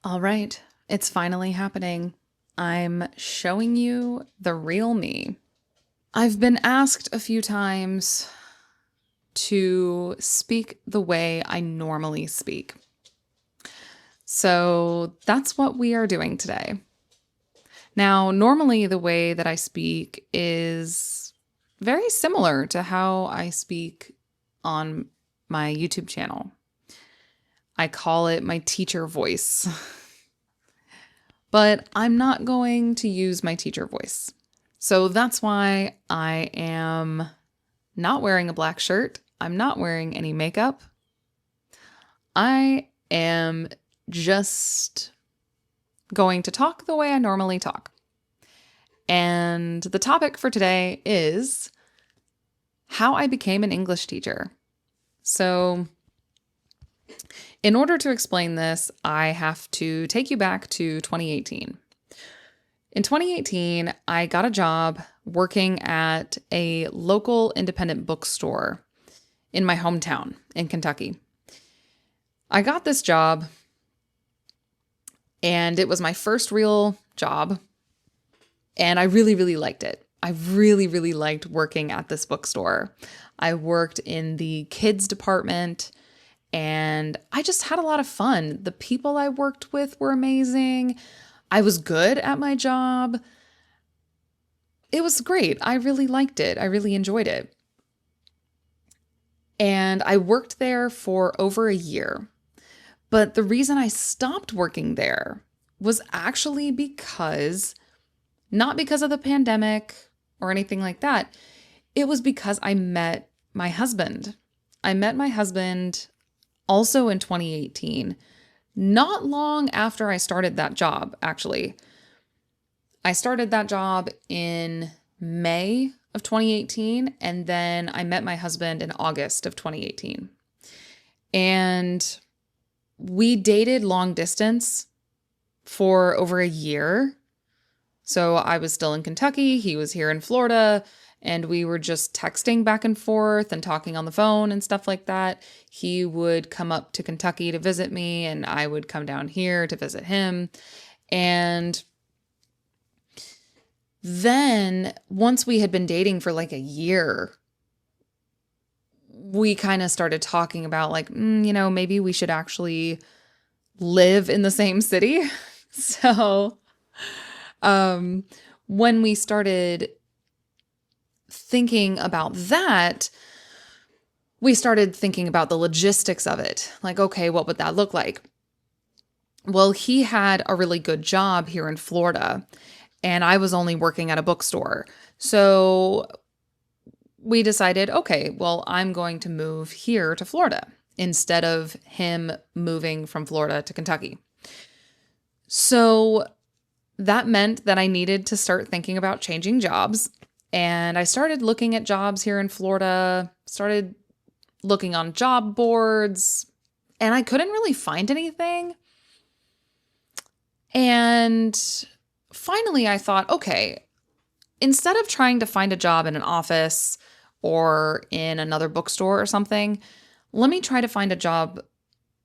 All right, it's finally happening. I'm showing you the real me. I've been asked a few times to speak the way I normally speak. So that's what we are doing today. Now, normally the way that I speak is very similar to how I speak on my YouTube channel. I call it my teacher voice. But I'm not going to use my teacher voice. So that's why I am not wearing a black shirt. I'm not wearing any makeup. I am just going to talk the way I normally talk. And the topic for today is how I became an English teacher. So, in order to explain this, I have to take you back to 2018. In 2018, I got a job working at a local independent bookstore in my hometown in Kentucky. I got this job, and it was my first real job, and I really, really liked it. I really, really liked working at this bookstore. I worked in the kids department, and I just had a lot of fun. The people I worked with were amazing. I was good at my job. It was great. I really liked it. I really enjoyed it. And I worked there for over a year. But the reason I stopped working there was actually not because of the pandemic or anything like that. It was because I met my husband. I met my husband also in 2018, not long after I started that job, actually. I started that job in May of 2018, and then I met my husband in August of 2018. And we dated long distance for over a year. So I was still in Kentucky, he was here in Florida, and we were just texting back and forth and talking on the phone and stuff like that. He would come up to Kentucky to visit me, and I would come down here to visit him. And then once we had been dating for like a year, we kind of started talking about maybe we should actually live in the same city. So when we started thinking about that, we started thinking about the logistics of it. Like, okay, what would that look like? Well, he had a really good job here in Florida, and I was only working at a bookstore. So we decided, okay, well, I'm going to move here to Florida instead of him moving from Florida to Kentucky. So that meant that I needed to start thinking about changing jobs. And I started looking at jobs here in Florida, started looking on job boards, and I couldn't really find anything. And finally, I thought, okay, instead of trying to find a job in an office or in another bookstore or something, let me try to find a job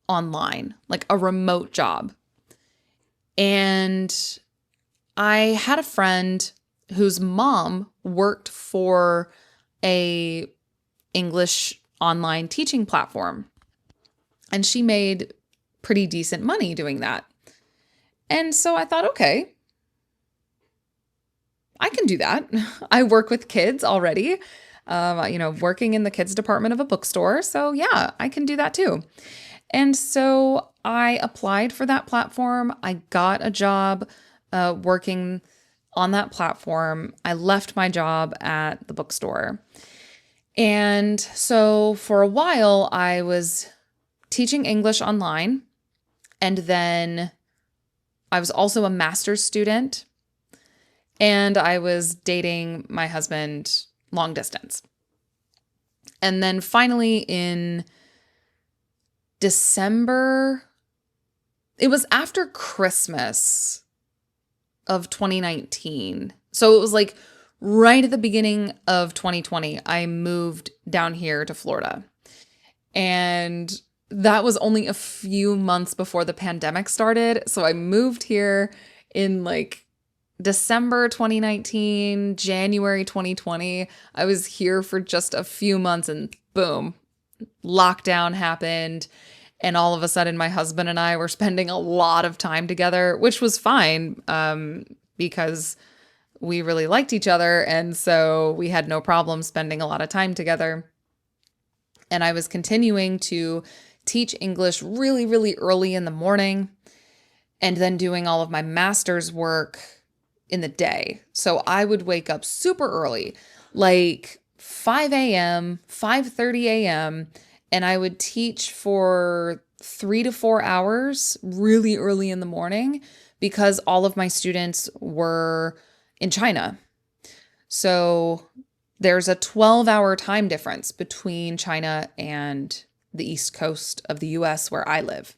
online, like a remote job. And I had a friend whose mom worked for a English online teaching platform, and she made pretty decent money doing that. And so I thought, okay, I can do that. I work with kids already, working in the kids department of a bookstore. So yeah, I can do that too. And so I applied for that platform. I got a job working on that platform. I left my job at the bookstore. And so for a while, I was teaching English online. And then I was also a master's student. And I was dating my husband long distance. And then finally in December, it was after Christmas of 2019. So it was like right at the beginning of 2020, I moved down here to Florida. And that was only a few months before the pandemic started. So I moved here in like December 2019, January 2020. I was here for just a few months and boom, lockdown happened. And all of a sudden, my husband and I were spending a lot of time together, which was fine because we really liked each other. And so we had no problem spending a lot of time together. And I was continuing to teach English really, really early in the morning and then doing all of my master's work in the day. So I would wake up super early, like 5 a.m., 5:30 a.m., and I would teach for 3 to 4 hours really early in the morning because all of my students were in China. So there's a 12-hour time difference between China and the East Coast of the US where I live.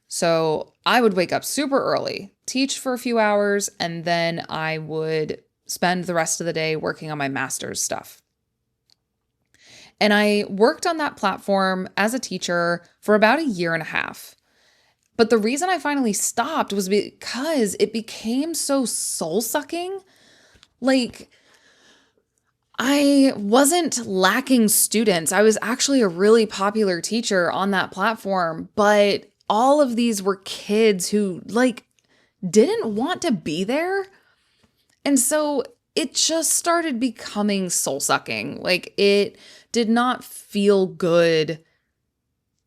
So I would wake up super early, teach for a few hours, and then I would spend the rest of the day working on my master's stuff. And I worked on that platform as a teacher for about a year and a half. But the reason I finally stopped was because it became so soul-sucking. Like, I wasn't lacking students. I was actually a really popular teacher on that platform, but all of these were kids who didn't want to be there. And so it just started becoming soul-sucking. Like, it did not feel good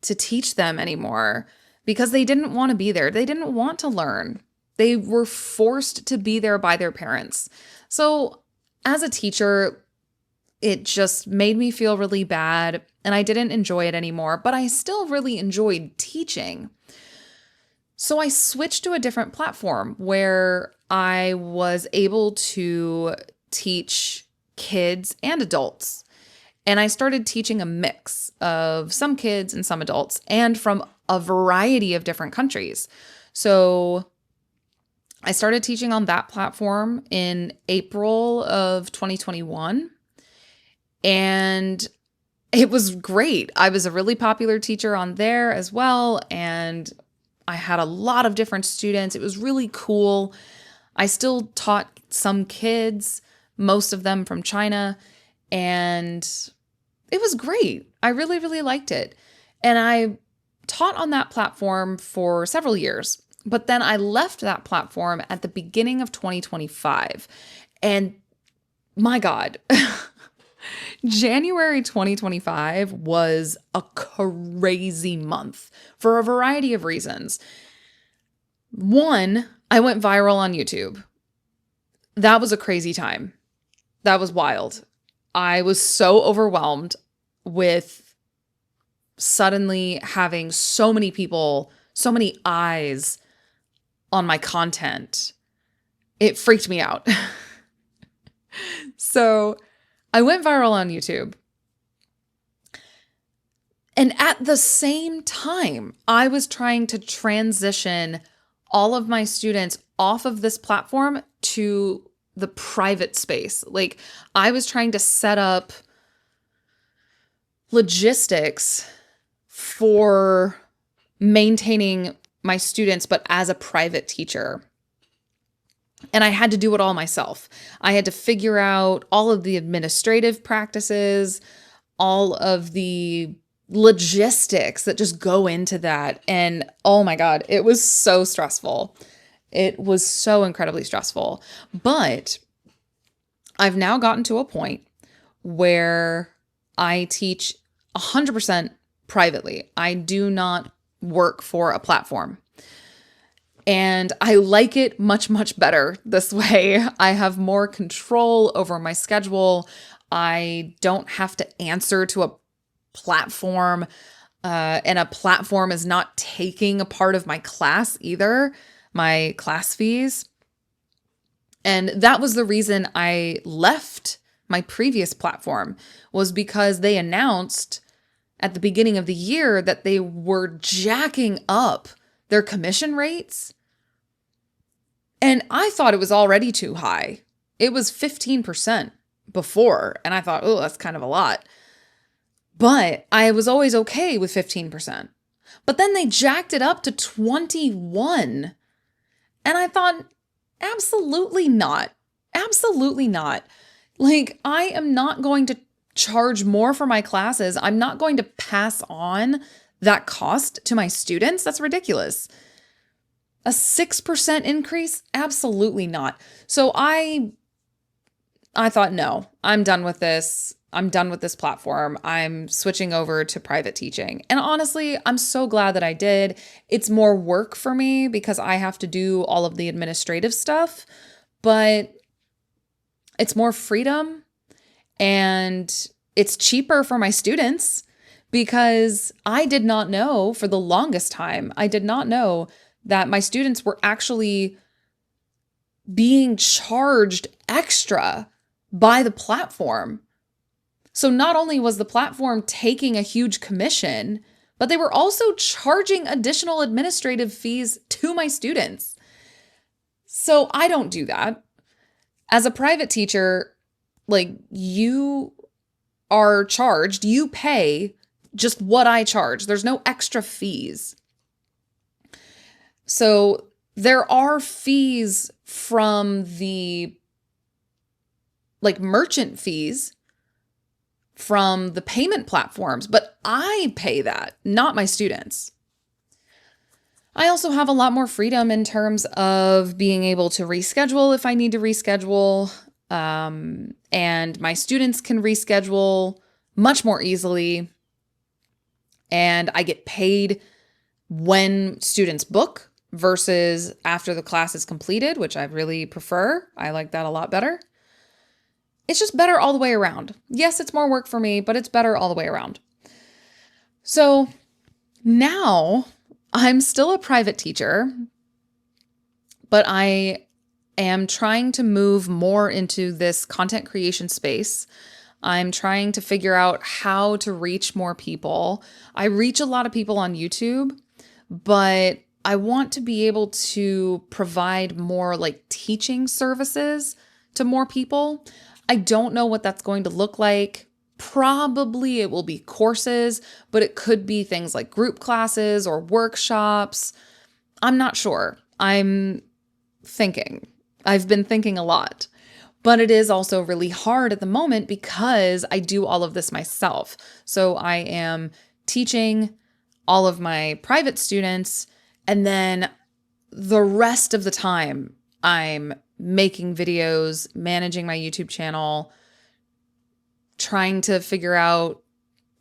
to teach them anymore because they didn't want to be there. They didn't want to learn. They were forced to be there by their parents. So as a teacher, it just made me feel really bad and I didn't enjoy it anymore, but I still really enjoyed teaching. So I switched to a different platform where I was able to teach kids and adults. And I started teaching a mix of some kids and some adults and from a variety of different countries. So I started teaching on that platform in April of 2021. And it was great. I was a really popular teacher on there as well. And I had a lot of different students. It was really cool. I still taught some kids, most of them from China. And it was great. I really, really liked it. And I taught on that platform for several years. But then I left that platform at the beginning of 2025. And my God, January 2025 was a crazy month for a variety of reasons. One, I went viral on YouTube. That was a crazy time. That was wild. I was so overwhelmed with suddenly having so many people, so many eyes on my content. It freaked me out. So I went viral on YouTube. And at the same time, I was trying to transition all of my students off of this platform to the private space. Like, I was trying to set up logistics for maintaining my students, but as a private teacher. And I had to do it all myself. I had to figure out all of the administrative practices, all of the logistics that just go into that. And oh my God, it was so stressful. It was so incredibly stressful. But I've now gotten to a point where I teach 100% privately. I do not work for a platform. And I like it much, much better this way. I have more control over my schedule. I don't have to answer to a platform, and a platform is not taking a part of my class either, my class fees. And that was the reason I left my previous platform, was because they announced at the beginning of the year that they were jacking up their commission rates. And I thought it was already too high. It was 15% before. And I thought, oh, that's kind of a lot. But I was always okay with 15%. But then they jacked it up to 21. And I thought, absolutely not. Absolutely not. Like, I am not going to charge more for my classes. I'm not going to pass on that cost to my students. That's ridiculous. A 6% increase? Absolutely not. So I thought, no, I'm done with this. I'm done with this platform. I'm switching over to private teaching. And honestly, I'm so glad that I did. It's more work for me because I have to do all of the administrative stuff, but it's more freedom and it's cheaper for my students because I did not know for the longest time, I did not know that my students were actually being charged extra by the platform. So not only was the platform taking a huge commission, but they were also charging additional administrative fees to my students. So I don't do that. As a private teacher, like, you are charged, you pay just what I charge. There's no extra fees. So there are fees from the merchant fees from the payment platforms, but I pay that, not my students. I also have a lot more freedom in terms of being able to reschedule if I need to reschedule, and my students can reschedule much more easily, and I get paid when students book versus after the class is completed, which I really prefer. I like that a lot better. It's just better all the way around. Yes, it's more work for me, but it's better all the way around. So now I'm still a private teacher, but I am trying to move more into this content creation space. I'm trying to figure out how to reach more people. I reach a lot of people on YouTube, but I want to be able to provide more like teaching services to more people. I don't know what that's going to look like. Probably it will be courses, but it could be things like group classes or workshops. I'm not sure. I'm thinking. I've been thinking a lot. But it is also really hard at the moment because I do all of this myself. So I am teaching all of my private students, and then the rest of the time I'm making videos, managing my YouTube channel, trying to figure out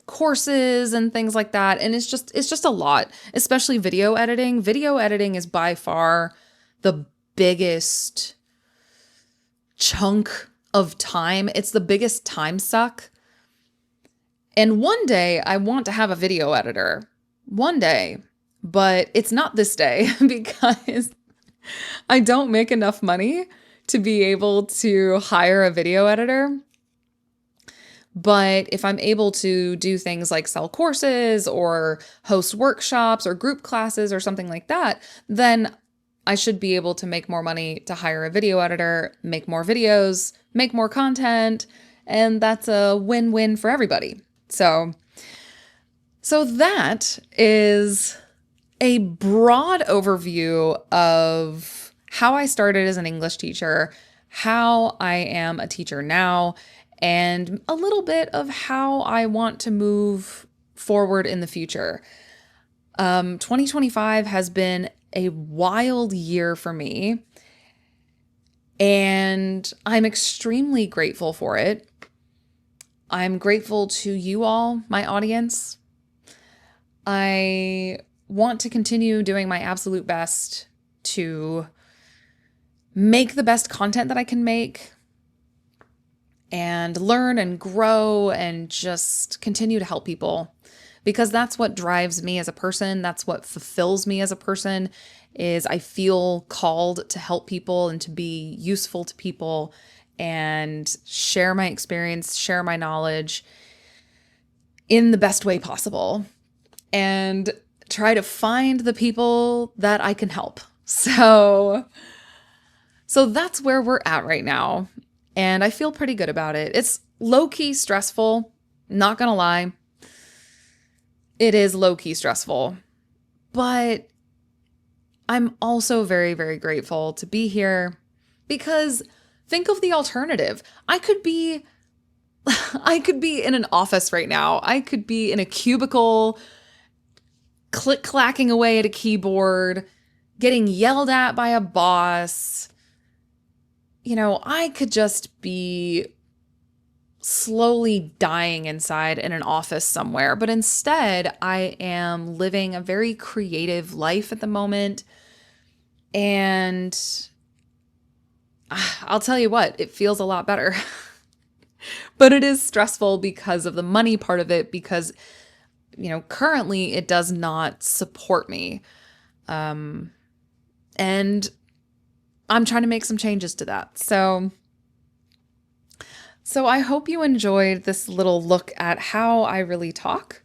courses and things like that. And it's just a lot, especially video editing. Video editing is by far the biggest chunk of time. It's the biggest time suck. And one day I want to have a video editor. One day. But it's not this day because I don't make enough money to be able to hire a video editor. But if I'm able to do things like sell courses or host workshops or group classes or something like that, then I should be able to make more money to hire a video editor, make more videos, make more content, and that's a win-win for everybody. So that is a broad overview of how I started as an English teacher, how I am a teacher now, and a little bit of how I want to move forward in the future. 2025 has been a wild year for me, and I'm extremely grateful for it. I'm grateful to you all, my audience. I want to continue doing my absolute best to make the best content that I can make and learn and grow and just continue to help people, because that's what drives me as a person. That's what fulfills me as a person, is I feel called to help people and to be useful to people and share my experience, share my knowledge in the best way possible, and try to find the people that I can help. So that's where we're at right now. And I feel pretty good about it. It's low-key stressful, not gonna lie. It is low-key stressful. But I'm also very, very grateful to be here because think of the alternative. I could be in an office right now. I could be in a cubicle, click-clacking away at a keyboard, getting yelled at by a boss. I could just be slowly dying inside in an office somewhere. But instead, I am living a very creative life at the moment. And I'll tell you what, it feels a lot better. But it is stressful because of the money part of it, because, currently it does not support me. And I'm trying to make some changes to that. So I hope you enjoyed this little look at how I really talk.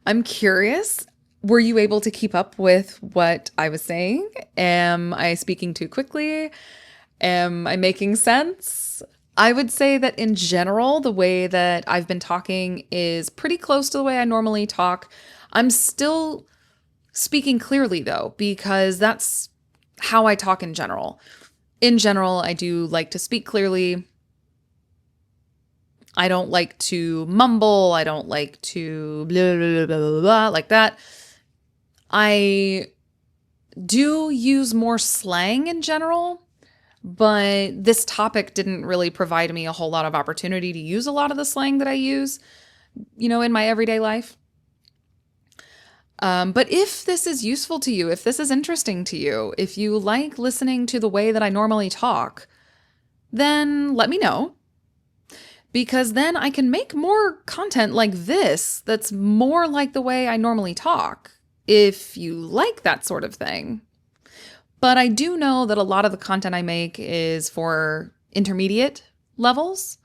I'm curious, were you able to keep up with what I was saying? Am I speaking too quickly? Am I making sense? I would say that in general, the way that I've been talking is pretty close to the way I normally talk. I'm still speaking clearly though, because that's how I talk in general. In general, I do like to speak clearly. I don't like to mumble. I don't like to blah, blah, blah, blah, blah, like that. I do use more slang in general, but this topic didn't really provide me a whole lot of opportunity to use a lot of the slang that I use, in my everyday life. But if this is useful to you, if this is interesting to you, if you like listening to the way that I normally talk, then let me know. Because then I can make more content like this that's more like the way I normally talk, if you like that sort of thing. But I do know that a lot of the content I make is for intermediate levels.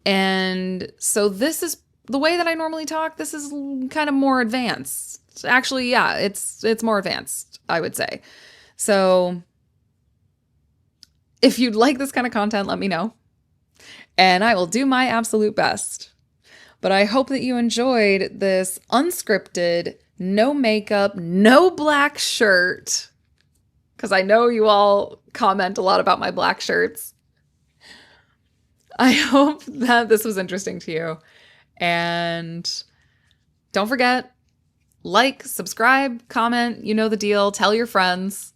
And so this is the way that I normally talk. This is kind of more advanced. Actually, yeah, it's more advanced, I would say. So if you'd like this kind of content, let me know. And I will do my absolute best. But I hope that you enjoyed this unscripted, no makeup, no black shirt, because I know you all comment a lot about my black shirts. I hope that this was interesting to you. And don't forget, like, subscribe, comment, you know the deal. Tell your friends.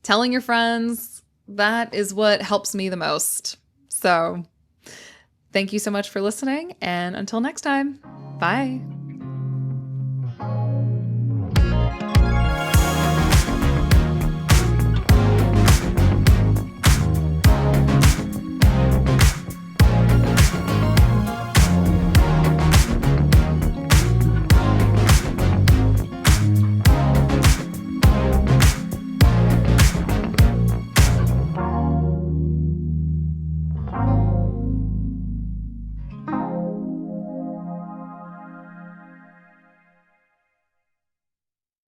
Telling your friends, that is what helps me the most. So thank you so much for listening, and until next time, bye.